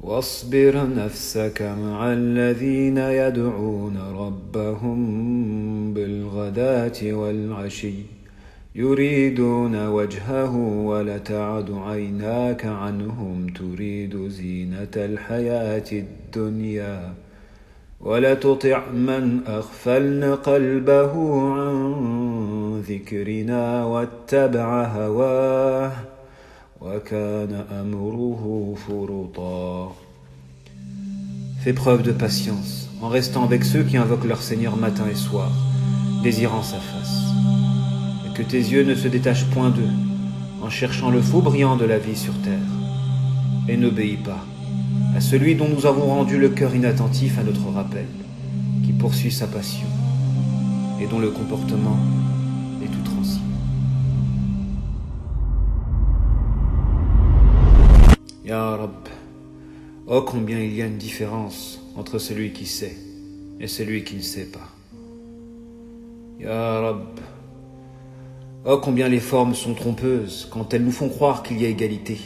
واصبر نفسك مع الذين يدعون ربهم بالغداة والعشي يريدون وجهه ولتعد عيناك عنهم تريد زينة الحياة الدنيا ولا تطع من أغفلن قلبه عن ذكرنا واتبع هواه وكان أمره فرطا. Fais preuve de patience en restant avec ceux qui invoquent leur Seigneur matin et soir, désirant sa face. Et que tes yeux ne se détachent point d'eux, en cherchant le faux brillant de la vie sur terre. Et n'obéis pas à celui dont nous avons rendu le cœur inattentif à notre rappel, qui poursuit sa passion, et dont le comportement est tout transi. Ya Rab, oh combien il y a une différence entre celui qui sait et celui qui ne sait pas. Ya Rab, oh combien les formes sont trompeuses quand elles nous font croire qu'il y a égalité,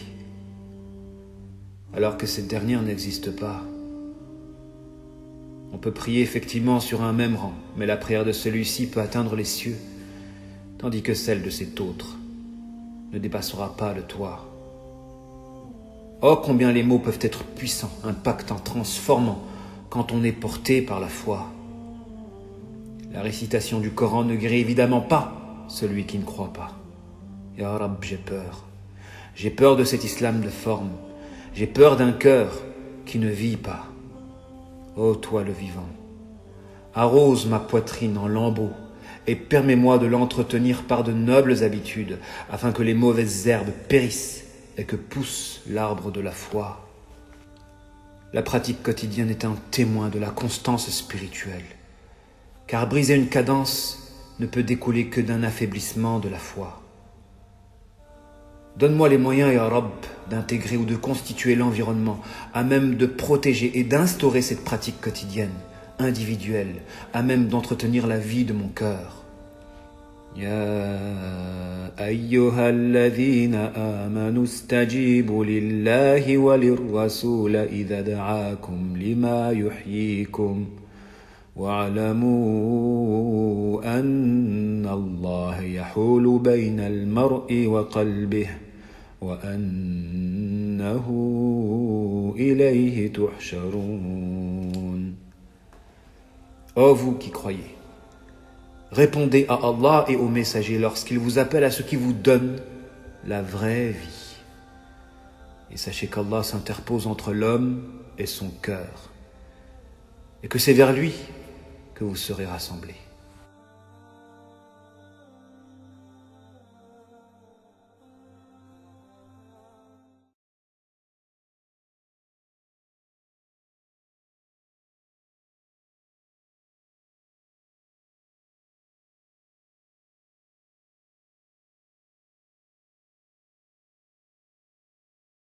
alors que cette dernière n'existe pas. On peut prier effectivement sur un même rang, mais la prière de celui-ci peut atteindre les cieux, tandis que celle de cet autre ne dépassera pas le toit. Oh, combien les mots peuvent être puissants, impactants, transformants, quand on est porté par la foi. La récitation du Coran ne guérit évidemment pas celui qui ne croit pas. Ya Rab, j'ai peur. J'ai peur de cet islam de forme. J'ai peur d'un cœur qui ne vit pas. Ô toi le vivant, arrose ma poitrine en lambeaux et permets-moi de l'entretenir par de nobles habitudes, afin que les mauvaises herbes périssent et que pousse l'arbre de la foi. La pratique quotidienne est un témoin de la constance spirituelle, car briser une cadence ne peut découler que d'un affaiblissement de la foi. Donne-moi les moyens, Ya Rab, d'intégrer ou de constituer l'environnement à même de protéger et d'instaurer cette pratique quotidienne, individuelle, à même d'entretenir la vie de mon cœur. يا أيها الذين آمنوا استجيبوا لله وللرسول إذا دعاكم لما يحييكم واعلموا أن الله يحول بين المرء وقلبه وأنه إليه تحشرون. Ô vous qui croyez, répondez à Allah et aux messagers lorsqu'ils vous appellent à ce qui vous donne la vraie vie. Et sachez qu'Allah s'interpose entre l'homme et son cœur, et que c'est vers lui que vous serez rassemblés.